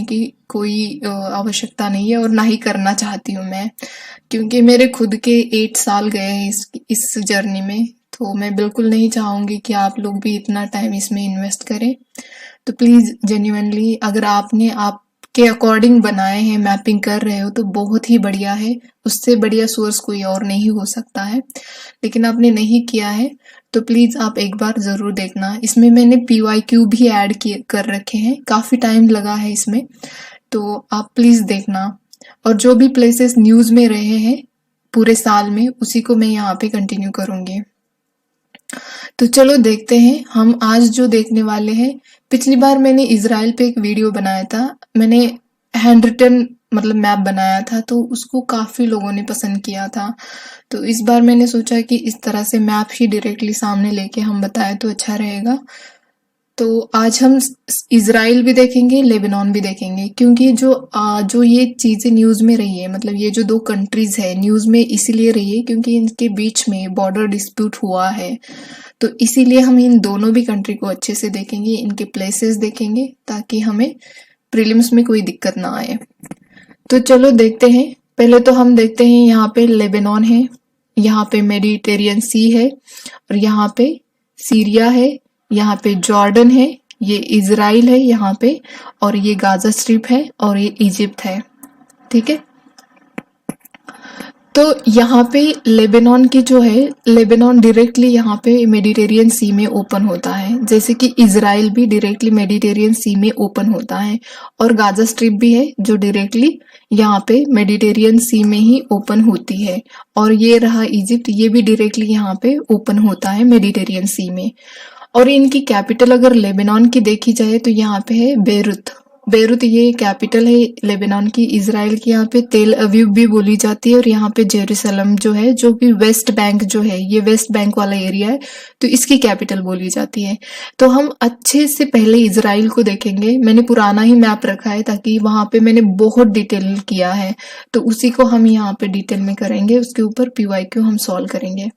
की कोई आवश्यकता नहीं है और ना ही करना चाहती हूँ मैं, क्योंकि मेरे खुद के 8 साल गए हैं इस जर्नी में। तो मैं बिल्कुल नहीं चाहूँगी कि आप लोग भी इतना टाइम इसमें इन्वेस्ट करें। तो प्लीज़ जेन्युइनली अगर आपने आपके अकॉर्डिंग बनाए हैं, मैपिंग कर रहे हो तो बहुत ही बढ़िया है, उससे बढ़िया सोर्स कोई और नहीं हो सकता है। लेकिन आपने नहीं किया है तो प्लीज़ आप एक बार ज़रूर देखना। इसमें मैंने PYQ भी ऐड कर रखे हैं, काफ़ी टाइम लगा है इसमें, तो आप प्लीज़ देखना। और जो भी प्लेसेस न्यूज़ में रहे हैं पूरे साल में, उसी को मैं यहाँ पे कंटिन्यू करूँगी। तो चलो देखते हैं हम आज जो देखने वाले हैं। पिछली बार मैंने इजराइल पे एक वीडियो बनाया था, मैंने हैंड रिटन मतलब मैप बनाया था, तो उसको काफी लोगों ने पसंद किया था। तो इस बार मैंने सोचा कि इस तरह से मैप ही डायरेक्टली सामने लेके हम बताएं तो अच्छा रहेगा। तो आज हम इजराइल भी देखेंगे, लेबनान भी देखेंगे, क्योंकि जो ये चीजें न्यूज में रही है, मतलब ये जो 2 कंट्रीज है न्यूज में इसीलिए रही है क्योंकि इनके बीच में बॉर्डर डिस्प्यूट हुआ है। तो इसीलिए हम इन दोनों भी कंट्री को अच्छे से देखेंगे, इनके प्लेसेस देखेंगे, ताकि हमें प्रीलिम्स में कोई दिक्कत ना आए। तो चलो देखते हैं। पहले तो हम देखते हैं, यहाँ पे लेबनान है, यहाँ पे मेडिटेरियन सी है, और यहाँ पे सीरिया है, यहाँ पे जॉर्डन है, ये इजराइल है यहाँ पे, और ये गाजा स्ट्रिप है, और ये इजिप्ट है। ठीक है, तो यहाँ पे लेबनान की जो है, लेबनान डायरेक्टली यहाँ पे मेडिटेरियन सी में ओपन होता है, जैसे कि इजराइल भी डायरेक्टली मेडिटेरियन सी में ओपन होता है, और गाजा स्ट्रिप भी है जो डायरेक्टली यहाँ पे मेडिटेरियन सी में ही ओपन होती है। और ये रहा इजिप्ट, ये भी डायरेक्टली यहाँ पे ओपन होता है मेडिटेरियन सी में। और इनकी कैपिटल अगर लेबनान की देखी जाए तो यहाँ पे है बेरूत। बेरूत ये कैपिटल है लेबनान की। इजराइल की यहाँ पे तेल अवीव भी बोली जाती है, और यहाँ पे जेरूसलम जो है, जो कि वेस्ट बैंक जो है, ये वेस्ट बैंक वाला एरिया है, तो इसकी कैपिटल बोली जाती है। तो हम अच्छे से पहले इजराइल को देखेंगे। मैंने पुराना ही मैप रखा है ताकि वहां पे मैंने बहुत डिटेल किया है, तो उसी को हम यहाँ पे डिटेल में करेंगे, उसके ऊपर PYQ हम सॉल्व करेंगे।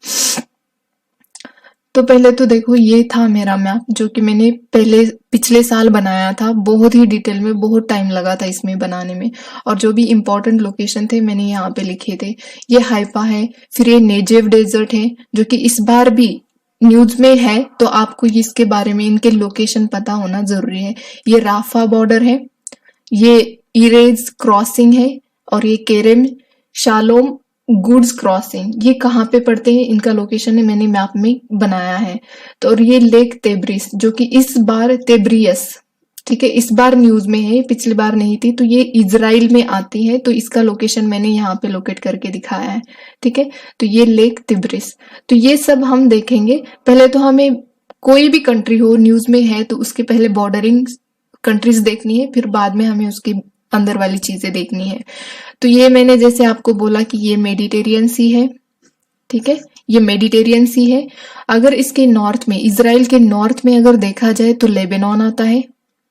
तो पहले तो देखो, ये था मेरा मैप जो कि मैंने पिछले साल बनाया था, बहुत ही डिटेल में, बहुत टाइम लगा था इसमें बनाने में, और जो भी इम्पोर्टेंट लोकेशन थे मैंने यहाँ पे लिखे थे। ये हाइफा है, फिर ये नेजेव डेजर्ट है जो कि इस बार भी न्यूज में है, तो आपको इसके बारे में, इनके लोकेशन पता होना जरूरी है। ये राफा बॉर्डर है, ये इरेज क्रॉसिंग है, और ये केरेम शालोम गुड्स क्रॉसिंग, ये कहाँ पे पड़ते हैं, इनका लोकेशन है, मैंने मैप में बनाया है। तो और ये लेक तेब्रिस जो कि इस बार तेब्रियस, ठीक है, इस बार न्यूज में है, पिछली बार नहीं थी, तो ये इजराइल में आती है, तो इसका लोकेशन मैंने यहाँ पे लोकेट करके दिखाया है। ठीक है, तो ये लेक तिब्रिस, तो ये सब हम देखेंगे। पहले तो हमें कोई भी कंट्री हो न्यूज में है तो उसके पहले बॉर्डरिंग कंट्रीज देखनी है, फिर बाद में हमें उसके अंदर वाली चीजें देखनी है। तो ये मैंने जैसे आपको बोला कि ये मेडिटेरियन सी है, ठीक है, ये मेडिटेरियन सी है। अगर इसके नॉर्थ में, इजराइल के नॉर्थ में अगर देखा जाए तो लेबनान आता है।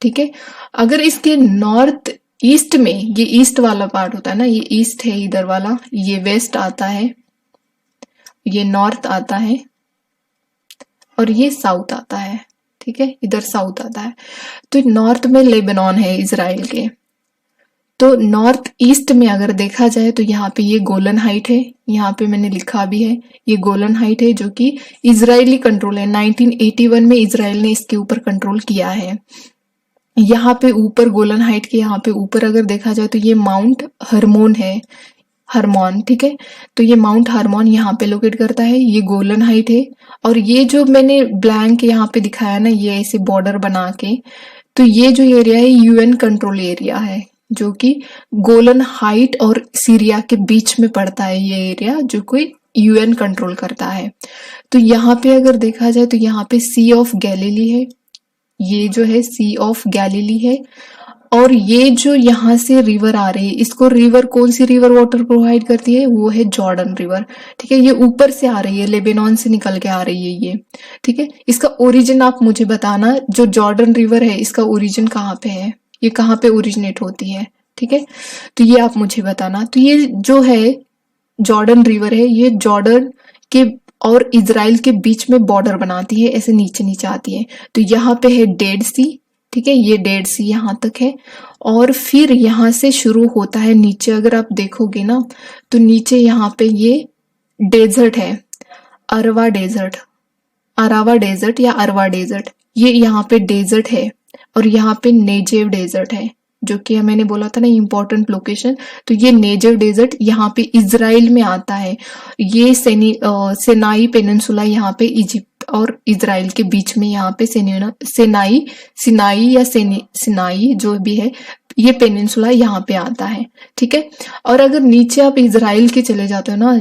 ठीक है, अगर इसके नॉर्थ ईस्ट में, ये ईस्ट वाला पार्ट होता है ना, ये ईस्ट है इधर वाला, ये वेस्ट आता है, ये नॉर्थ आता है, और ये साउथ आता है। ठीक है, इधर साउथ आता है। तो नॉर्थ में लेबनान है इजराइल के। तो नॉर्थ ईस्ट में अगर देखा जाए तो यहाँ पे ये गोलन हाइट है, यहाँ पे मैंने लिखा भी है, ये गोलन हाइट है जो कि इजरायली कंट्रोल है। 1981 में इजराइल ने इसके ऊपर कंट्रोल किया है। यहाँ पे ऊपर गोलन हाइट के यहाँ पे ऊपर अगर देखा जाए तो ये माउंट हरमोन है, हरमोन। ठीक है, तो ये माउंट हरमोन यहाँ पे लोकेट करता है, ये गोलन हाइट है। और ये जो मैंने ब्लैंक यहाँ पे दिखाया ना, ये ऐसे बॉर्डर बना के, तो ये जो एरिया है UN कंट्रोल एरिया है, जो कि गोलन हाइट और सीरिया के बीच में पड़ता है। ये एरिया जो कोई UN कंट्रोल करता है। तो यहाँ पे अगर देखा जाए तो यहाँ पे सी ऑफ गैलीली है, ये जो है सी ऑफ गैलीली है। और ये जो यहाँ से रिवर आ रही है, इसको रिवर, कौन सी रिवर वाटर प्रोवाइड करती है, वो है जॉर्डन रिवर। ठीक है, ये ऊपर से आ रही है, लेबनान से निकल के आ रही है ये। ठीक है, इसका ओरिजिन आप मुझे बताना, जो जॉर्डन रिवर है इसका ओरिजिन कहाँ पे है, ये कहाँ पे ओरिजिनेट होती है। ठीक है, तो ये आप मुझे बताना। तो ये जो है जॉर्डन रिवर है, ये जॉर्डन के और इजराइल के बीच में बॉर्डर बनाती है, ऐसे नीचे नीचे आती है। तो यहाँ पे है डेड सी, ठीक है, ये डेड सी यहाँ तक है। और फिर यहाँ से शुरू होता है नीचे, अगर आप देखोगे ना तो नीचे यहाँ पे ये डेजर्ट है, अरवा डेजर्ट, अरावा डेजर्ट या अरवा डेजर्ट, ये यहाँ पे डेजर्ट है। और यहाँ पे नेजेव डेजर्ट है, जो कि मैंने बोला था ना इम्पोर्टेंट लोकेशन, तो ये नेजेव डेजर्ट यहाँ पे इजराइल में आता है। ये सेनाई पेनिनसुला यहाँ पे इजिप्ट और इजराइल के बीच में यहाँ पे सेनाई सिनाई या सिनाई जो भी है, ये पेनिनसुला यहाँ पे आता है। ठीक है, और अगर नीचे आप इजराइल के चले जाते हो ना,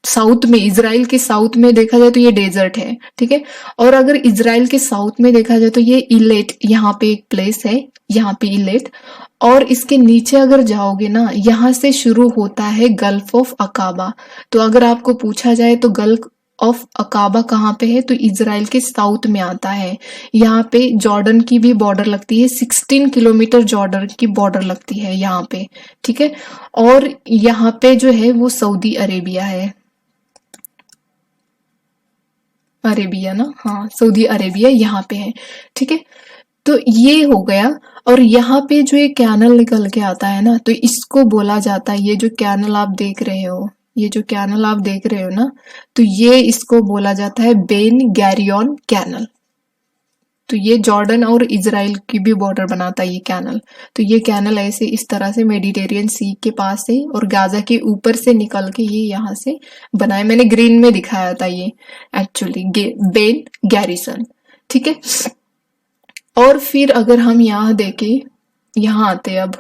साउथ में, इजराइल के साउथ में देखा जाए तो ये डेजर्ट है। ठीक है, और अगर इजराइल के साउथ में देखा जाए तो ये इलेट, यहाँ पे एक प्लेस है, यहाँ पे इलेट। और इसके नीचे अगर जाओगे ना, यहाँ से शुरू होता है गल्फ ऑफ अकाबा। तो अगर आपको पूछा जाए तो गल्फ ऑफ अकाबा कहाँ पे है, तो इजराइल के साउथ में आता है। यहाँ पे जॉर्डन की भी बॉर्डर लगती है, 16 किलोमीटर जॉर्डन की बॉर्डर लगती है यहाँ पे। ठीक है, और यहाँ पे जो है वो सऊदी अरेबिया है, अरेबिया ना, हाँ सऊदी अरेबिया यहाँ पे है। ठीक है, तो ये हो गया। और यहाँ पे जो ये कैनल निकल के आता है ना, तो इसको बोला जाता है, ये जो कैनल आप देख रहे हो, ये जो कैनल आप देख रहे हो ना, तो ये इसको बोला जाता है बेन गैरियन कैनल। तो ये जॉर्डन और इजराइल की भी बॉर्डर बनाता है ये कैनल। तो ये कैनल ऐसे इस तरह से मेडिटेरियन सी के पास से और गाजा के ऊपर से निकल के ये यहाँ से बनाए, मैंने ग्रीन में दिखाया था ये एक्चुअली बेन गैरिसन। ठीक है, और फिर अगर हम यहाँ देखें, यहाँ आते अब,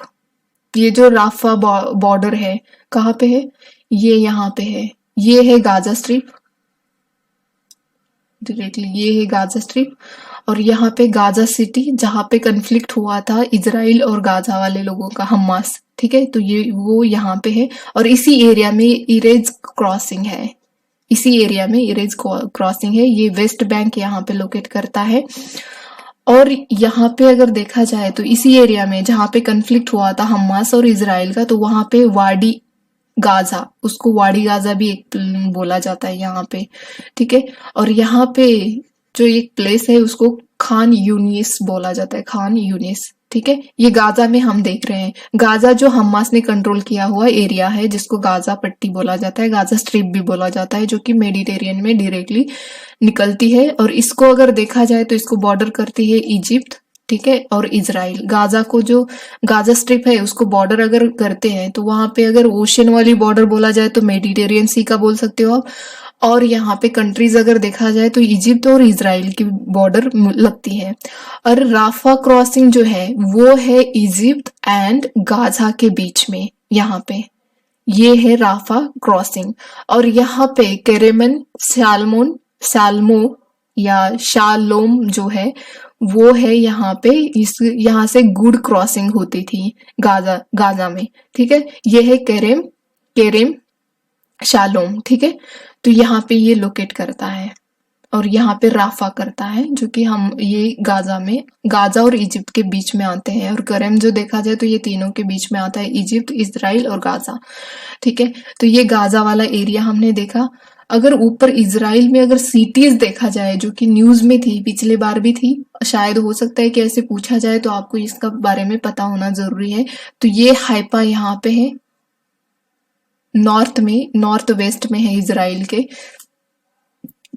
ये जो राफा बॉर्डर है कहाँ पे है, ये यहाँ पे है, ये है गाजा स्ट्रिप, डायरेक्टली ये है गाजा स्ट्रिप। और यहाँ पे गाजा सिटी, जहाँ पे कन्फ्लिक्ट हुआ था इजराइल और गाजा वाले लोगों का, हमास। ठीक है, तो ये वो यहाँ पे है। और इसी एरिया में इरेज क्रॉसिंग है, इसी एरिया में इरेज क्रॉसिंग है। ये वेस्ट बैंक यहाँ पे लोकेट करता है। और यहाँ पे अगर देखा जाए तो इसी एरिया में जहाँ पे कन्फ्लिक्ट हुआ था हमास और इजराइल का, तो वहां पे वाडी गाजा, उसको वाडी गाजा भी एक बोला जाता है यहाँ पे। ठीक है, और यहाँ पे जो एक प्लेस है उसको खान यूनिस बोला जाता है, खान यूनिस। ठीक है, ये गाजा में हम देख रहे हैं, गाजा जो हमास ने कंट्रोल किया हुआ एरिया है, जिसको गाजा पट्टी बोला जाता है, गाजा स्ट्रिप भी बोला जाता है, जो कि मेडिटेरियन में डायरेक्टली निकलती है। और इसको अगर देखा जाए तो इसको बॉर्डर करती है इजिप्ट, ठीक है, और इजराइल। गाजा को जो गाजा स्ट्रिप है उसको बॉर्डर अगर करते हैं तो वहां पे अगर ओशन वाली बॉर्डर बोला जाए तो मेडिटेरियन सी का बोल सकते हो आप। और यहाँ पे कंट्रीज अगर देखा जाए तो इजिप्ट और इजराइल की बॉर्डर लगती है। और राफा क्रॉसिंग जो है वो है इजिप्ट एंड गाजा के बीच में, यहाँ पे ये है राफा क्रॉसिंग। और यहाँ पे केरेमन साल्मो या शालोम जो है वो है यहाँ पे, यहाँ से गुड क्रॉसिंग होती थी गाजा में। ठीक है, ये है केरेम शालोम। ठीक है, तो यहाँ पे ये लोकेट करता है और यहाँ पे राफा करता है, जो कि हम ये गाजा और इजिप्ट के बीच में आते हैं। और करेम जो देखा जाए तो ये तीनों के बीच में आता है, इजिप्ट, इजराइल और गाजा। ठीक है, तो ये गाजा वाला एरिया हमने देखा। अगर ऊपर इजराइल में अगर सिटीज देखा जाए, जो कि न्यूज में थी, पिछले बार भी थी, शायद हो सकता है कि ऐसे पूछा जाए, तो आपको इसका बारे में पता होना जरूरी है। तो ये हाइपा यहाँ पे है, नॉर्थ वेस्ट में है इजराइल के।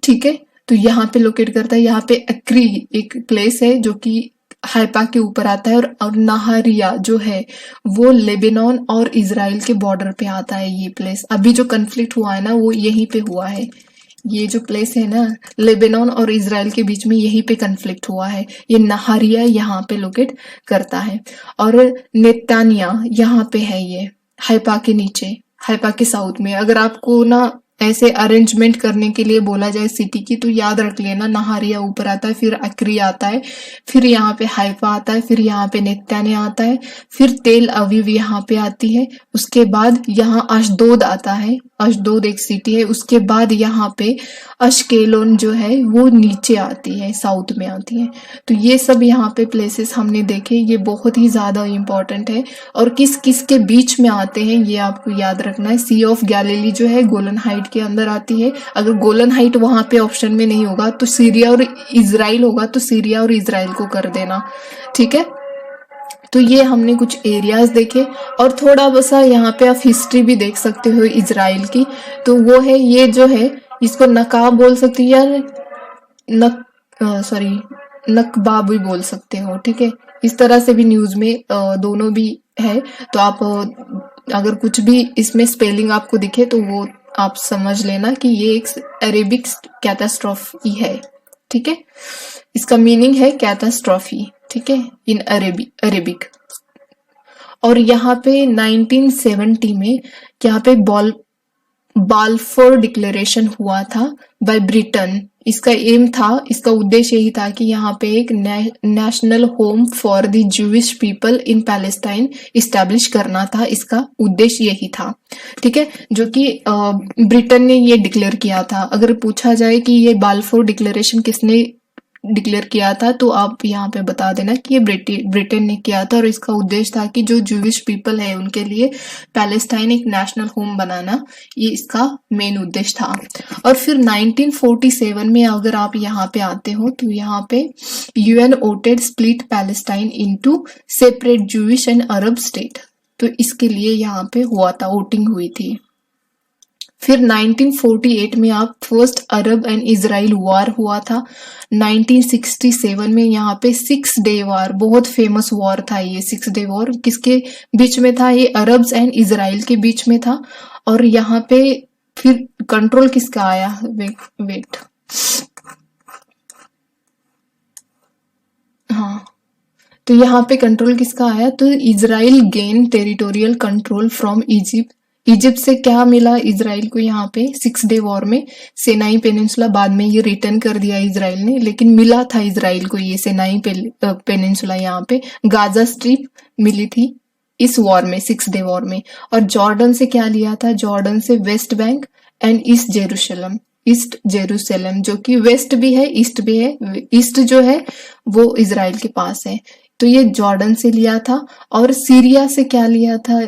ठीक है, तो यहाँ पे लोकेट करता है। यहाँ पे अक्री एक प्लेस है जो कि हाइपा के ऊपर आता है। और नहारिया जो है वो लेबनान और इजराइल के बॉर्डर पे आता है। ये प्लेस अभी जो कन्फ्लिक्ट हुआ है ना वो यहीं पे हुआ है। ये जो प्लेस है ना लेबनान और इजराइल के बीच में, यहीं पे कन्फ्लिक्ट हुआ है। ये नहारिया यहाँ पे लोकेट करता है। और नेतानिया यहाँ पे है, ये हाइपा के नीचे, हाइपा के साउथ में। अगर आपको ना ऐसे अरेंजमेंट करने के लिए बोला जाए सिटी की, तो याद रख लेना, नहारिया ऊपर आता है, फिर अक्री आता है, फिर यहाँ पे हाइफा आता है, फिर यहाँ पे नेत्यानिया आता है, फिर तेल अवीव यहाँ पे आती है, उसके बाद यहाँ अशदोद आता है, अशदोद एक सिटी है, उसके बाद यहाँ पे अशकेलोन जो है वो नीचे आती है, साउथ में आती है। तो ये सब यहाँ पे प्लेसेस हमने देखे, ये बहुत ही ज्यादा इम्पोर्टेंट है। और किस किस के बीच में आते हैं ये आपको याद रखना है। सी ऑफ गैलिली जो है गोलन हाइट के अंदर आती है। अगर गोलन हाइट वहां पे ऑप्शन में नहीं होगा तो सीरिया और इजराइल होगा, तो सीरिया और इजराइल को कर देना, ठीक है। तो ये हमने कुछ एरियाज देखे, और थोड़ा बसा यहाँ पे आप हिस्ट्री भी देख सकते हो इजराइल की। तो वो है, ये जो है इसको नकाब बोल सकती है, यार नक सॉरी नकबा भी बोल सकते हो, ठीक है। इस तरह से भी न्यूज में दोनों भी है। तो आप अगर कुछ भी इसमें स्पेलिंग आपको दिखे तो वो आप समझ लेना कि ये एक अरेबिक कैटास्ट्रॉफी है, ठीक है। इसका मीनिंग है कैटास्ट्रॉफी, ठीक है, इन अरेबिक। और यहाँ पे 1970 में यहाँ पे बाल्फोर डिक्लेरेशन हुआ था बाय ब्रिटेन। इसका एम था, इसका उद्देश्य यही था कि यहाँ पे एक national home for the Jewish people in Palestine establish करना था। इसका उद्देश्य यही था, ठीक है, जो कि ब्रिटेन ने ये डिक्लेयर किया था। अगर पूछा जाए कि ये बाल्फोर डिक्लेरेशन किसने डिक्लेयर किया था, तो आप यहाँ पे बता देना कि ये ब्रिटेन ने किया था। और इसका उद्देश्य था कि जो जूविश पीपल है उनके लिए पैलेस्टाइन एक नेशनल होम बनाना, ये इसका मेन उद्देश्य था। और फिर 1947 में अगर आप यहाँ पे आते हो तो यहाँ पे UN voted split Palestine into separate Jewish and Arab state. तो इसके लिए यहाँ पे हुआ था, वोटिंग हुई थी। फिर 1948 में आप first Arab and Israel war हुआ था। 1967 में यहाँ पे 6 डे वॉर, बहुत फेमस वॉर था ये 6 डे वॉर। किसके बीच में था? ये अरब्स एंड इजराइल के बीच में था। और यहाँ पे फिर कंट्रोल किसका आया? वेट हाँ, तो यहाँ पे कंट्रोल किसका आया? तो Israel gain territorial control from Egypt. Egypt से क्या मिला इजराइल को यहाँ पे 6 डे वॉर में? सिनाई पेनिनसुला। बाद में ये रिटर्न कर दिया इजराइल ने, लेकिन मिला था इजराइल को ये सिनाई पेनिनसुला। यहाँ पे गाजा स्ट्रिप मिली थी इस वॉर में, 6 डे वॉर में। और जॉर्डन से क्या लिया था? जॉर्डन से West Bank and east Jerusalem, जो कि वेस्ट भी है ईस्ट भी है। ईस्ट जो है वो इजराइल के पास है, तो ये जॉर्डन से लिया था। और सीरिया से क्या लिया था?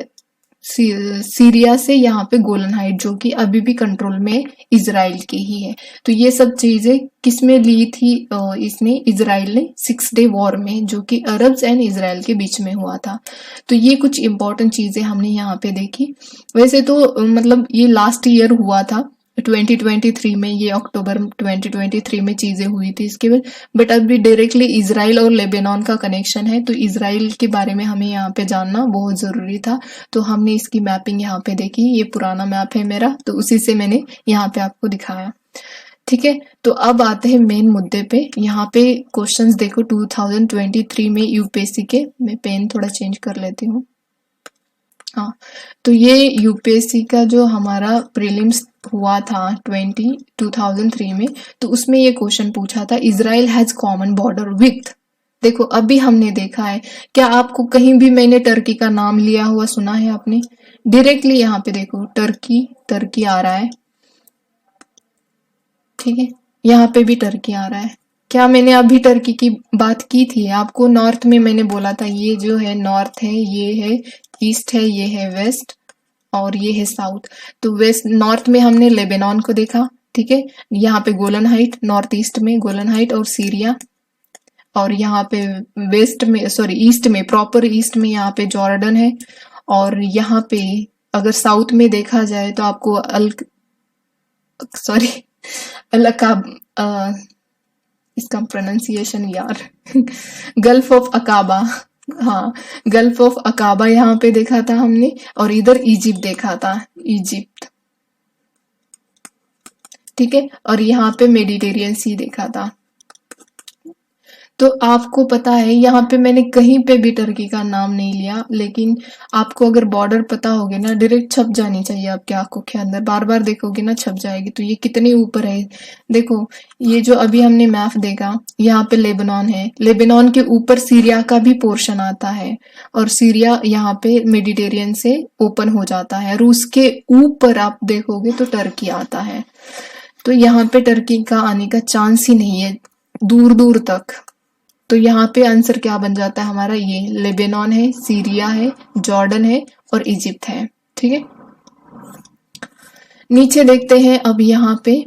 सीरिया से यहाँ पे गोलन हाइट, जो कि अभी भी कंट्रोल में इजराइल की ही है। तो ये सब चीजें किसमें ली थी? इसने, इजराइल ने 6 डे वॉर में, जो कि अरब्स एंड इजराइल के बीच में हुआ था। तो ये कुछ इंपॉर्टेंट चीजें हमने यहाँ पे देखी। वैसे तो मतलब ये लास्ट ईयर हुआ था 2023 में, ये अक्टूबर 2023 में चीजें हुई थी इसके बाद। बट अभी डायरेक्टली इजराइल और लेबनान का कनेक्शन है, तो इजराइल के बारे में हमें यहाँ पे जानना बहुत जरूरी था। तो हमने इसकी मैपिंग यहाँ पे देखी। ये पुराना मैप है मेरा, तो उसी से मैंने यहाँ पे आपको दिखाया, ठीक है। तो अब आते हैं मेन मुद्दे पे। यहाँ पे क्वेश्चंस देखो 2023 में यूपीएससी के। मैं पेन थोड़ा चेंज कर लेती हूँ। हाँ, तो ये यूपीएससी का जो हमारा प्रीलिम्स हुआ था 2003 में, तो उसमें ये क्वेश्चन पूछा था, Israel has common border with. देखो अभी हमने देखा है, क्या आपको कहीं भी मैंने टर्की का नाम लिया हुआ सुना है आपने? डायरेक्टली यहाँ पे देखो टर्की आ रहा है, ठीक है, यहाँ पे भी टर्की आ रहा है। क्या मैंने अभी टर्की की बात की थी? आपको नॉर्थ में मैंने बोला था, ये जो है नॉर्थ है, ये है ईस्ट है, ये है वेस्ट, और ये है साउथ। तो वेस्ट नॉर्थ में हमने लेबनान को देखा, ठीक है। यहाँ पे गोलन हाइट, नॉर्थ ईस्ट में गोलन हाइट और सीरिया। और यहाँ पे वेस्ट में, सॉरी ईस्ट में, प्रॉपर ईस्ट में यहाँ पे जॉर्डन है। और यहाँ पे अगर साउथ में देखा जाए तो आपको इसका प्रोनाउंसिएशन यार गल्फ ऑफ अकाबा, हाँ गल्फ ऑफ अकाबा यहाँ पे देखा था हमने। और इधर इजिप्ट देखा था, इजिप्ट, ठीक है। और यहाँ पे मेडिटेरियन सी देखा था। तो आपको पता है यहाँ पे मैंने कहीं पे भी टर्की का नाम नहीं लिया, लेकिन आपको अगर बॉर्डर पता होगे ना डायरेक्ट छप जानी चाहिए आपकी आंखों के अंदर, बार बार देखोगे ना छप जाएगी। तो ये कितने ऊपर है देखो, ये जो अभी हमने मैप देखा यहाँ पे लेबनान है, लेबनान के ऊपर सीरिया का भी पोर्शन आता है और सीरिया यहाँ पे मेडिटेरियन से ओपन हो जाता है, और उसके ऊपर आप देखोगे तो टर्की आता है। तो यहाँ पे टर्की का आने का चांस ही नहीं है दूर दूर तक। तो यहाँ पे आंसर क्या बन जाता है हमारा, ये लेबनान है, सीरिया है, जॉर्डन है और इजिप्ट है। ठीक है, नीचे देखते हैं अब यहाँ पे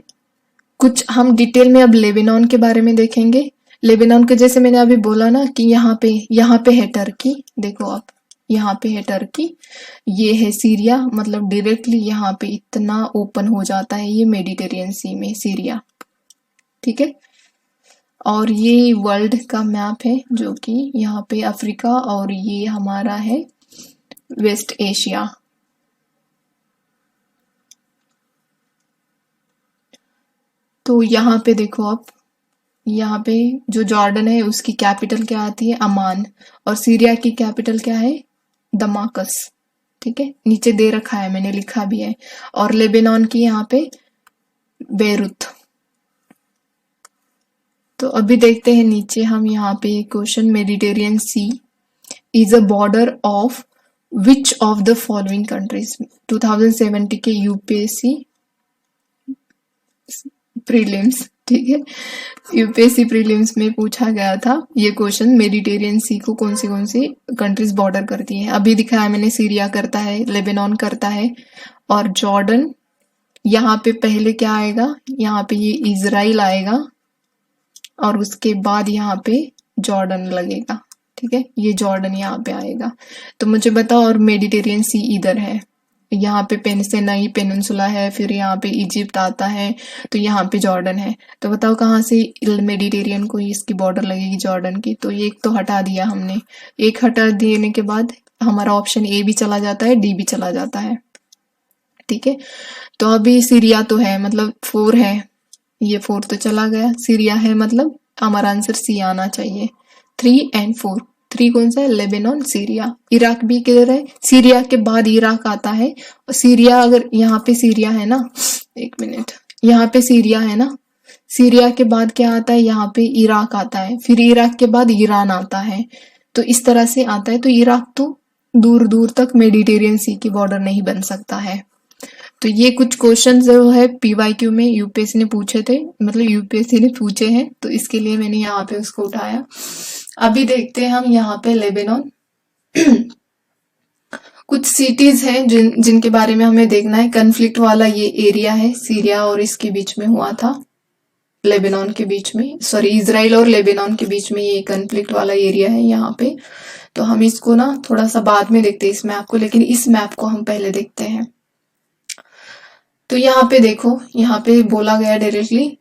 कुछ हम डिटेल में अब लेबनान के बारे में देखेंगे। लेबनान के जैसे मैंने अभी बोला ना कि यहाँ पे है टर्की, देखो आप यहाँ पे है टर्की, ये है सीरिया, मतलब डायरेक्टली यहाँ पे इतना ओपन हो जाता है ये मेडिटेरियन सी में सीरिया। ठीक है, और ये वर्ल्ड का मैप है जो कि यहाँ पे अफ्रीका और ये हमारा है वेस्ट एशिया। तो यहाँ पे देखो आप, यहाँ पे जो जॉर्डन है उसकी कैपिटल क्या आती है, अमान, और सीरिया की कैपिटल क्या है, दमाकस। ठीक है, नीचे दे रखा है, मैंने लिखा भी है। और लेबनान की यहाँ पे बेरूत। तो अभी देखते हैं नीचे हम यहाँ पे question, Mediterranean sea is a border of which of the following countries. 2070 के यूपीएससी प्रीलिम्स, ठीक है, यूपीएससी प्रीलिम्स में पूछा गया था ये क्वेश्चन, मेडिटेरियन सी को कौन सी कंट्रीज बॉर्डर करती है। अभी दिखाया मैंने, सीरिया करता है, लेबनान करता है और जॉर्डन। यहाँ पे पहले क्या आएगा, यहाँ पे ये इजराइल आएगा और उसके बाद यहाँ पे जॉर्डन लगेगा। ठीक है, ये जॉर्डन यहाँ पे आएगा। तो मुझे बताओ, और मेडिटेरियन सी इधर है, यहाँ पे पेनिनसुला पेनिनसुला है, फिर यहाँ पे इजिप्ट आता है, तो यहाँ पे जॉर्डन है। तो बताओ कहाँ से मेडिटेरियन को इसकी बॉर्डर लगेगी जॉर्डन की। तो एक तो हटा दिया हमने, एक हटा देने के बाद हमारा ऑप्शन ए भी चला जाता है, डी भी चला जाता है। ठीक है, तो अभी सीरिया तो है, मतलब 4 है, ये 4 तो चला गया, सीरिया है, मतलब हमारा आंसर सी आना चाहिए। 3 और 4, 3 कौन सा है, लेबनान, सीरिया। इराक भी किधर है, सीरिया के बाद इराक आता है। और सीरिया, अगर यहाँ पे सीरिया है ना, एक मिनट, यहाँ पे सीरिया है ना, सीरिया के बाद क्या आता है, यहाँ पे इराक आता है, फिर इराक के बाद ईरान आता है। तो इस तरह से आता है। तो इराक तो दूर दूर तक मेडिटेरियन सी की बॉर्डर नहीं बन सकता है। तो ये कुछ क्वेश्चन जो है पीवाईक्यू में यूपीएससी ने पूछे थे, मतलब यूपीएससी ने पूछे हैं, तो इसके लिए मैंने यहाँ पे उसको उठाया। अभी देखते हैं हम यहाँ पे लेबनान। कुछ सिटीज हैं जिनके बारे में हमें देखना है। कन्फ्लिक्ट वाला ये एरिया है, सीरिया और इसके बीच में हुआ था, लेबनान के बीच में, सॉरी इजराइल और लेबनान के बीच में ये कन्फ्लिक्ट वाला एरिया है यहाँ पे। तो हम इसको ना थोड़ा सा बाद में देखते हैं इस मैप को, लेकिन इस मैप को हम पहले देखते हैं। तो यहाँ पे देखो, यहाँ पे बोला गया directly,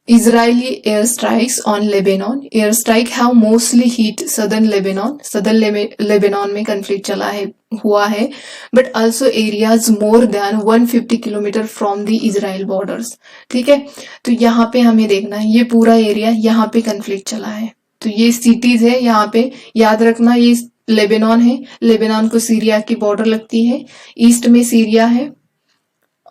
Israeli air strikes on Lebanon, air strike have mostly hit southern Lebanon, southern Lebanon में कंफ्लिक्ट चला है, हुआ है, but also areas more than 150 kilometre from the Israel borders. ठीक है, तो यहाँ पे हमें देखना है ये पूरा एरिया, यहाँ पे कंफ्लिक्ट चला है। तो ये सिटीज है, यहाँ पे याद रखना ये लेबनान है, लेबनान को सीरिया की बॉर्डर लगती है, ईस्ट में सीरिया है,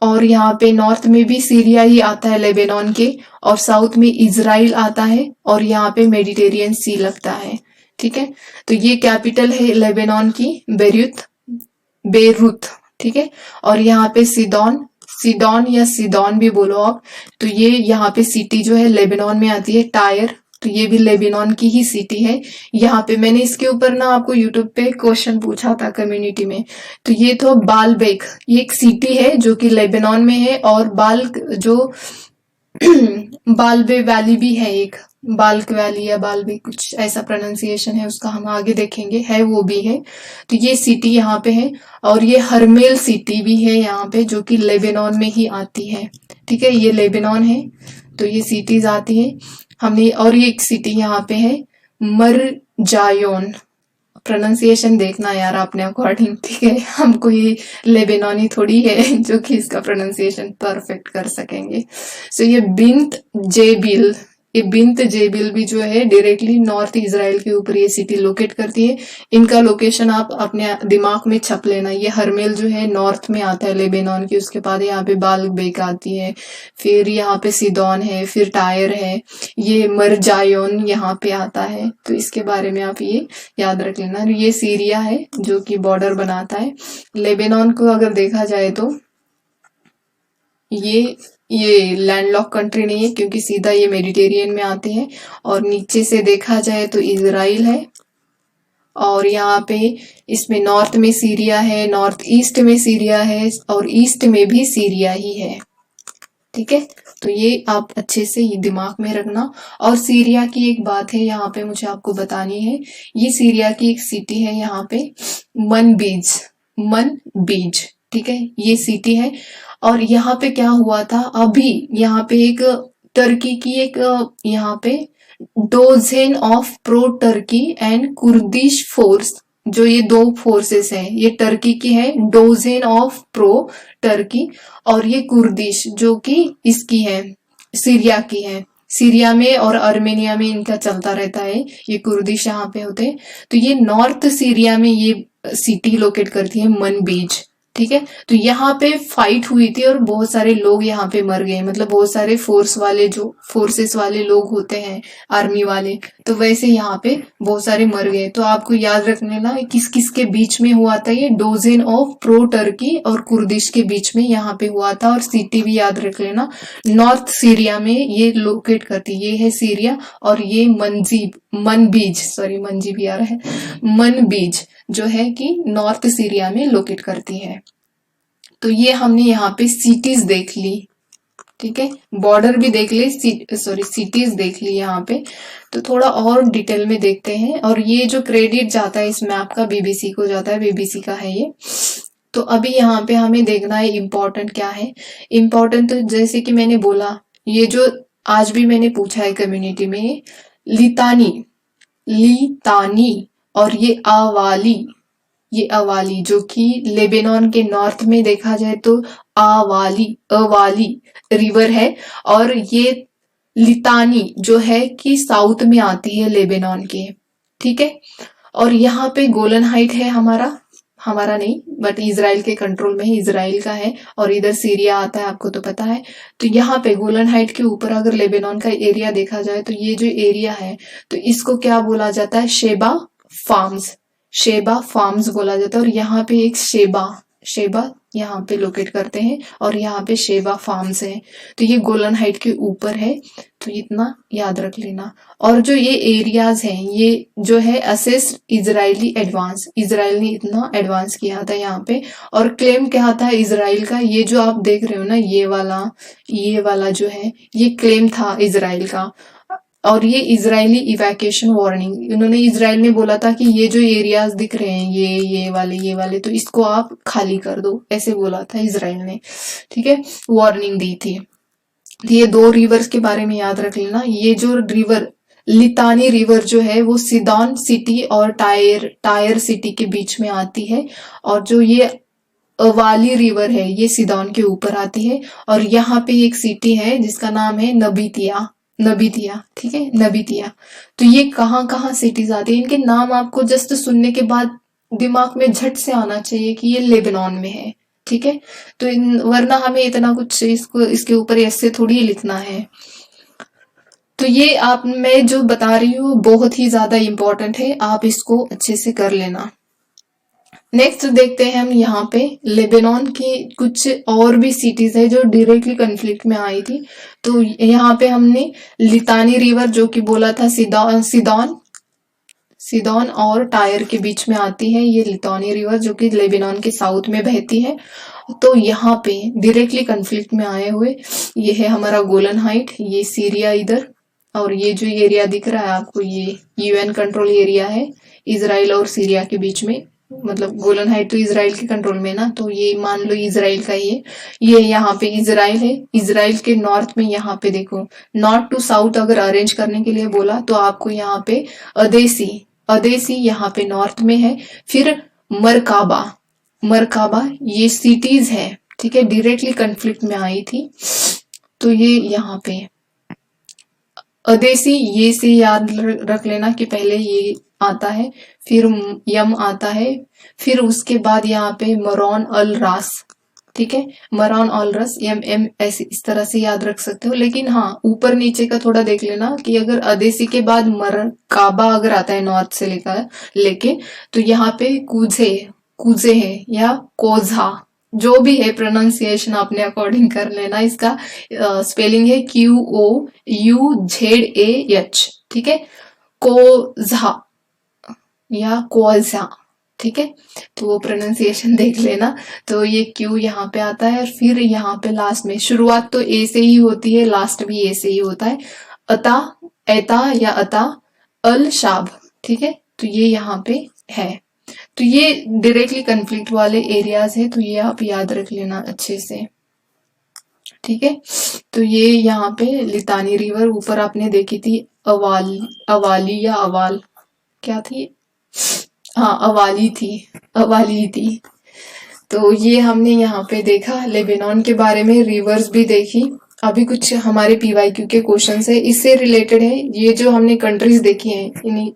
और यहाँ पे नॉर्थ में भी सीरिया ही आता है लेबनान के, और साउथ में इजराइल आता है, और यहाँ पे मेडिटेरियन सी लगता है। ठीक है, तो ये कैपिटल है लेबनान की बेरूत। ठीक है, और यहाँ पे सिडोन या सिडोन भी बोलो आप, तो ये यहाँ पे सिटी जो है लेबनान में आती है, टायर, तो ये भी लेबनान की ही सिटी है। यहाँ पे मैंने इसके ऊपर ना आपको यूट्यूब पे क्वेश्चन पूछा था कम्युनिटी में, तो ये तो बालबेक, ये एक सिटी है जो कि लेबनान में है, और बालबे वैली भी है एक, बाल्क वैली या बालबे, कुछ ऐसा प्रोनाउंसिएशन है उसका, हम आगे देखेंगे, है वो भी है। तो ये सिटी यहाँ पे है, और ये हरमेल सिटी भी है यहाँ पे, जो कि लेबनान में ही आती है। ठीक है, ये लेबनान है, तो ये सिटीज आती है हमने। और ये एक सिटी यहाँ पे है मरजायोन, प्रोनाउंसिएशन देखना यार आपने अकॉर्डिंग। ठीक है, हमको ये लेबनानी थोड़ी है जो कि इसका प्रोनाउंसिएशन परफेक्ट कर सकेंगे। सो ये बिंत जेबिल, ये बिंत जेबिल भी जो है डायरेक्टली नॉर्थ इजराइल के ऊपर ये सिटी लोकेट करती है। इनका लोकेशन आप अपने दिमाग में छप लेना। ये हरमेल जो है नॉर्थ में आता है लेबनान की, उसके बाद यहाँ पे बाल बेक आती है, फिर यहाँ पे सीदोन है, फिर टायर है, ये मरजायोन यहाँ पे आता है। तो इसके बारे में आप ये याद रख लेना। ये सीरिया है जो कि बॉर्डर बनाता है लेबनान को। अगर देखा जाए तो ये लैंडलॉक कंट्री नहीं है क्योंकि सीधा ये मेडिटेरियन में आते हैं। और नीचे से देखा जाए तो इजराइल है, और यहाँ पे इसमें नॉर्थ में सीरिया है, नॉर्थ ईस्ट में सीरिया है, और ईस्ट में भी सीरिया ही है। ठीक है, तो ये आप अच्छे से ये दिमाग में रखना। और सीरिया की एक बात है यहाँ पे मुझे आपको बतानी है। ये सीरिया की एक सिटी है यहाँ पे, मन बीज। ठीक है, ये सिटी है। और यहाँ पे क्या हुआ था, अभी यहाँ पे एक टर्की की एक यहाँ पे dozen of pro Turkey and Kurdish force, जो ये दो फोर्सेस हैं, ये टर्की की है डोजेन ऑफ प्रो टर्की, और ये कुर्दिश जो कि इसकी है सीरिया की है। सीरिया में और आर्मेनिया में इनका चलता रहता है, ये कुर्दिश यहाँ पे होते हैं। तो ये नॉर्थ सीरिया में ये सिटी लोकेट करती है मनबीज। ठीक है, तो यहाँ पे फाइट हुई थी और बहुत सारे लोग यहाँ पे मर गए, मतलब बहुत सारे फोर्सेस वाले लोग होते हैं, आर्मी वाले, तो वैसे यहाँ पे बहुत सारे मर गए। तो आपको याद रखने ना किस किस के बीच में हुआ था, ये डोजेन ऑफ प्रो टर्की और कुर्दिश के बीच में यहाँ पे हुआ था। और सिटी भी याद रख लेना, नॉर्थ सीरिया में ये लोकेट करती, ये है सीरिया। और ये मनबीज आ रहा है, मनबीज जो है कि नॉर्थ सीरिया में लोकेट करती है। तो ये हमने यहाँ पे सिटीज देख ली। ठीक है, बॉर्डर भी देख ली, सिटीज देख ली यहाँ पे। तो थोड़ा और डिटेल में देखते हैं। और ये जो क्रेडिट जाता है इस मैप का बीबीसी को जाता है, बीबीसी का है ये। तो अभी यहाँ पे हमें देखना है इम्पोर्टेंट क्या है। इम्पोर्टेंट तो जैसे कि मैंने बोला, ये जो आज भी मैंने पूछा है कम्युनिटी में, लितानी और ये अवाली जो कि लेबनान के नॉर्थ में देखा जाए तो अवाली रिवर है। और ये लितानी जो है कि साउथ में आती है लेबनान के। ठीक है, और यहाँ पे गोलन हाइट है हमारा नहीं, बट इजराइल के कंट्रोल में है, इजराइल का है। और इधर सीरिया आता है, आपको तो पता है। तो यहाँ पे गोलन हाइट के ऊपर अगर लेबनान का एरिया देखा जाए तो ये जो एरिया है, तो इसको क्या बोला जाता है, शेबा फार्म्स बोला जाता है। और यहाँ पे एक शेबा यहाँ पे लोकेट करते हैं, और यहाँ पे शेबा फार्म्स है। तो ये गोलन हाइट के ऊपर है, तो इतना याद रख लेना। और जो ये एरियाज हैं, ये जो है असेस इजराइल ने इतना एडवांस किया था यहाँ पे। और क्लेम क्या था इजराइल का, ये जो आप देख रहे हो ना, ये वाला जो है, ये क्लेम था इजराइल का। और ये इजरायली इवैक्यूएशन वार्निंग, इन्होंने इजराइल ने बोला था कि ये जो एरियाज दिख रहे हैं, ये वाले तो इसको आप खाली कर दो, ऐसे बोला था इजराइल ने। ठीक है, वार्निंग दी थी। तो ये दो रिवर्स के बारे में याद रख लेना। ये जो रिवर लितानी रिवर जो है वो सीदोन सिटी और टायर सिटी के बीच में आती है। और जो ये अवाली रिवर है, ये सीदोन के ऊपर आती है। और यहाँ पे एक सिटी है जिसका नाम है नबीतिया। ठीक है, नबीतिया। तो ये कहाँ सिटीज आती है, इनके नाम आपको जस्ट सुनने के बाद दिमाग में झट से आना चाहिए कि ये लेबनान में है। ठीक है, तो वरना हमें इतना कुछ इसके ऊपर ऐसे थोड़ी लिखना है। तो ये मैं जो बता रही हूँ बहुत ही ज्यादा इंपॉर्टेंट है, आप इसको अच्छे से कर लेना। नेक्स्ट देखते हैं हम यहाँ पे लेबनान की कुछ और भी सिटीज है जो डायरेक्टली कन्फ्लिक्ट में आई थी। तो यहाँ पे हमने लितानी रिवर जो कि बोला था सीदोन और टायर के बीच में आती है, ये लितानी रिवर जो कि लेबनान के साउथ में बहती है। तो यहाँ पे डायरेक्टली कन्फ्लिक्ट में आए हुए ये है हमारा गोलन हाइट, ये सीरिया इधर। और ये जो एरिया दिख रहा है आपको, ये यूएन कंट्रोल एरिया है इजराइल और सीरिया के बीच में। मतलब गोलन हाइट तो इजराइल के कंट्रोल में ना, तो ये मान लो इजराइल का ही है। ये यहाँ पे इजराइल है, इजराइल के नॉर्थ में यहाँ पे देखो, नॉर्थ टू साउथ अगर अरेंज करने के लिए बोला तो आपको यहाँ पे अदेसी यहाँ पे नॉर्थ में है। फिर मरकाबा ये सिटीज है। ठीक है, डायरेक्टली कन्फ्लिक्ट में आई थी। तो ये यहाँ पे अदेसी ये से याद रख लेना कि पहले ये आता है, फिर यम आता है, फिर उसके बाद यहाँ पे मरौन अल रास, ठीक है, मरौन अल रस, यम एम, ऐसे इस तरह से याद रख सकते हो। लेकिन हाँ, ऊपर नीचे का थोड़ा देख लेना कि अगर अदेसी के बाद मर काबा अगर आता है नॉर्थ से लेके तो यहाँ पे कुजे कुजे है या कोझा, जो भी है प्रोनाउंसिएशन आपने अकॉर्डिंग कर लेना। इसका स्पेलिंग है QOUZAH, ठीक है, कोझा या कोझा, ठीक है, तो वो प्रोनाउंसिएशन देख लेना। तो ये क्यू यहाँ पे आता है, और फिर यहाँ पे लास्ट में शुरुआत तो ए से ही होती है, लास्ट भी ए से ही होता है, अता, एता या अता, अल शाब, ठीक है, तो ये यहाँ पे है। तो ये डायरेक्टली कन्फ्लिक्ट वाले एरियाज है, तो ये आप याद रख लेना अच्छे से, ठीक है। तो ये यहाँ पे लितानी रिवर ऊपर आपने देखी थी, अवाली या अवाल, क्या थी, हाँ अवाली थी। तो ये हमने यहाँ पे देखा लेबनान के बारे में, रिवर्स भी देखी। अभी कुछ हमारे पीवाईक्यू के क्वेश्चंस है इससे रिलेटेड है, ये जो हमने कंट्रीज देखी हैं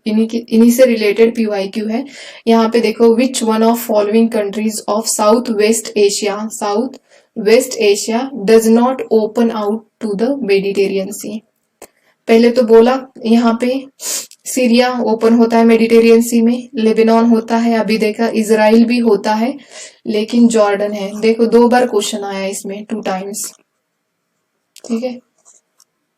इन्हीं से रिलेटेड पीवाईक्यू है। यहाँ पे देखो, which one of following countries of south west Asia does not open out to the Mediterranean sea. पहले तो बोला यहाँ पे सीरिया ओपन होता है मेडिटेरियन सी में, लेबनान होता है, अभी देखा इजराइल भी होता है, लेकिन जॉर्डन है। देखो 2 बार क्वेश्चन आया इसमें, 2 टाइम्स, ठीक है।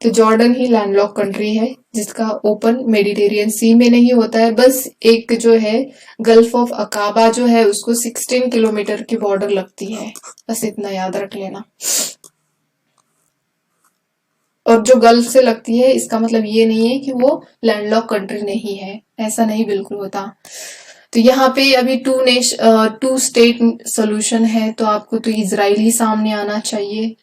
तो जॉर्डन ही लैंडलॉक कंट्री है जिसका ओपन मेडिटेरियन सी में नहीं होता है, बस एक जो है गल्फ ऑफ अकाबा जो है उसको 16 किलोमीटर की बॉर्डर लगती है, बस इतना याद रख लेना। और जो गल्फ से लगती है इसका मतलब ये नहीं है कि वो लैंडलॉक कंट्री नहीं है, ऐसा नहीं बिल्कुल होता। तो यहाँ पे अभी 2 स्टेट सोल्यूशन है, तो आपको तो इजराइल ही सामने आना चाहिए।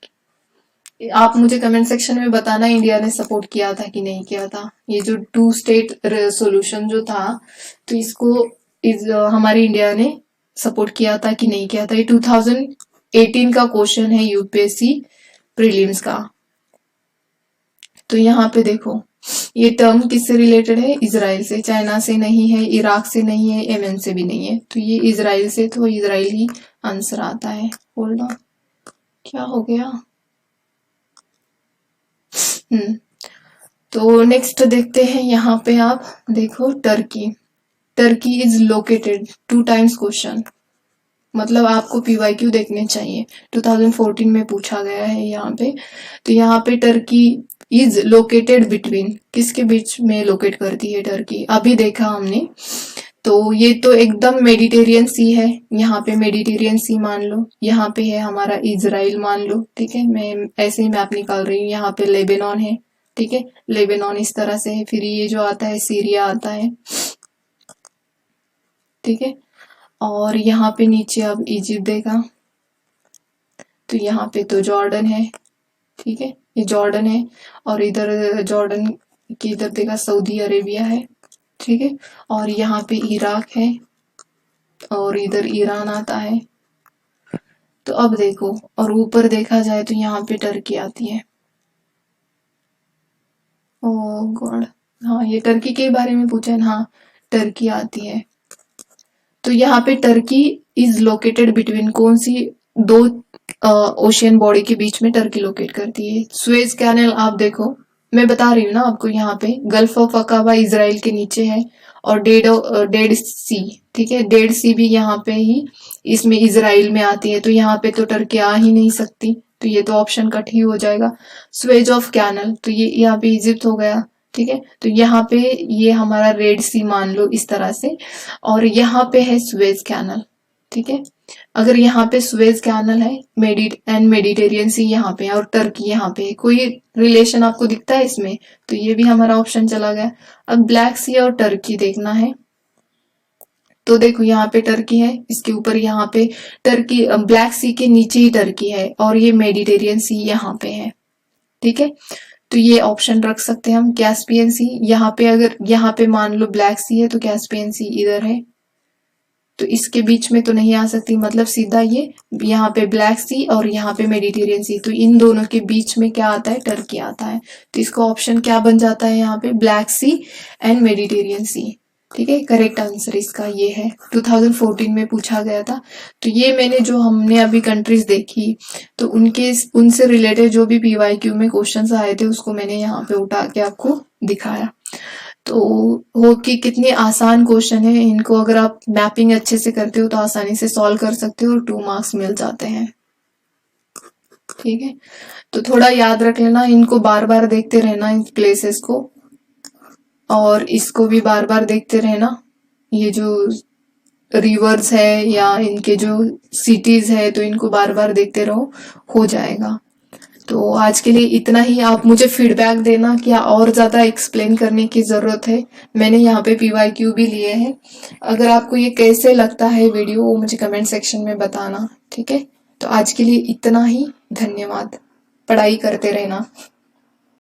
आप मुझे कमेंट सेक्शन में बताना इंडिया ने सपोर्ट किया था कि नहीं किया था। ये जो 2 स्टेट सोल्यूशन जो था, तो इसको हमारी इंडिया ने सपोर्ट किया था कि नहीं किया था। ये 2018 का क्वेश्चन है यूपीएससी प्रीलिम्स का। तो यहाँ पे देखो, ये टर्म किससे रिलेटेड है, इजराइल से, चाइना से नहीं है, इराक से नहीं है, यमन से भी नहीं है, तो ये इजराइल से, तो इजराइल ही आंसर आता है। होल्ड ऑन, क्या हो गया, तो नेक्स्ट देखते हैं। यहाँ पे आप देखो, Turkey is located, 2 times question, मतलब आपको पीवाईक्यू देखने चाहिए, 2014 में पूछा गया है यहाँ पे। तो यहाँ पे टर्की इज लोकेटेड बिटवीन, किसके बीच में लोकेट करती है टर्की, अभी देखा हमने। तो ये तो एकदम मेडिटेरियन सी है, यहाँ पे मेडिटेरियन सी मान लो, यहाँ पे है हमारा इजराइल मान लो, ठीक है, मैं ऐसे ही मैप निकाल रही हूँ। यहाँ पे लेबनान है, ठीक है, लेबनान इस तरह से है, फिर ये जो आता है सीरिया आता है, ठीक है, और यहाँ पे नीचे अब इजिप्ट देगा, तो यहाँ पे तो जॉर्डन है, ठीक है, ये जॉर्डन है, और इधर जॉर्डन की इधर देखा सऊदी अरेबिया है, ठीक है, और यहाँ पे इराक है, और इधर ईरान आता है। तो अब देखो, और ऊपर देखा जाए तो यहाँ पे टर्की आती है। ओह गॉड, हाँ ये टर्की के बारे में पूछा है, हाँ टर्की आती है। तो यहाँ पे टर्की इज लोकेटेड बिटवीन, कौन सी 2 ओशियन बॉडी के बीच में टर्की लोकेट करती है, सुएज कैनल। आप देखो, मैं बता रही हूँ ना आपको, यहाँ पे गल्फ ऑफ अकाबा इजराइल के नीचे है, और डेड सी, ठीक है, डेड सी भी यहाँ पे ही इसमें इजराइल में आती है, तो यहाँ पे तो टर्की आ ही नहीं सकती, तो ये तो ऑप्शन कट ही हो जाएगा। स्वेज ऑफ कैनल, तो ये यहाँ पे इजिप्ट हो गया, ठीक है, तो यहाँ पे ये हमारा रेड सी मान लो इस तरह से, और यहाँ पे है स्वेज कैनल, ठीक है। अगर यहाँ पे स्वेज कैनल है, मेडिटेरियन सी यहाँ पे है, और टर्की यहाँ पे है, कोई रिलेशन आपको दिखता है इसमें, तो ये भी हमारा ऑप्शन चला गया। अब ब्लैक सी और टर्की देखना है, तो देखो यहाँ पे टर्की है, इसके ऊपर यहाँ पे टर्की, ब्लैक सी के नीचे ही टर्की है, और ये मेडिटेरियन सी यहाँ पे है, ठीक है। तो ये ऑप्शन रख सकते हैं हम, कैस्पियन सी यहाँ पे, अगर यहाँ पे मान लो ब्लैक सी है तो कैस्पियन सी इधर है, तो इसके बीच में तो नहीं आ सकती, मतलब सीधा ये यहाँ पे ब्लैक सी और यहाँ पे मेडिटेरियन सी, तो इन दोनों के बीच में क्या आता है, टर्की आता है। तो इसका ऑप्शन क्या बन जाता है यहाँ पे, ब्लैक सी एंड मेडिटेरियन सी। ठीक है, करेक्ट आंसर इसका ये है, 2014 में पूछा गया था। तो ये मैंने जो हमने अभी कंट्रीज देखी, तो उनसे रिलेटेड जो भी पीवाईक्यू में क्वेश्चंस आए थे उसको मैंने यहाँ पे उठा के आपको दिखाया। तो हो कि कितने आसान क्वेश्चन है, इनको अगर आप मैपिंग अच्छे से करते हो तो आसानी से सॉल्व कर सकते हो और 2 मार्क्स मिल जाते हैं। ठीक है, तो थोड़ा याद रख लेना, इनको बार बार देखते रहना इन प्लेसेस को, और इसको भी बार बार देखते रहना। ये जो रिवर्स है या इनके जो सिटीज है तो इनको बार बार देखते रहो, हो जाएगा। तो आज के लिए इतना ही। आप मुझे फीडबैक देना क्या और ज्यादा एक्सप्लेन करने की जरूरत है। मैंने यहाँ पे पीवाईक्यू भी लिए हैं। अगर आपको ये कैसे लगता है वीडियो, वो मुझे कमेंट सेक्शन में बताना। ठीक है, तो आज के लिए इतना ही। धन्यवाद। पढ़ाई करते रहना।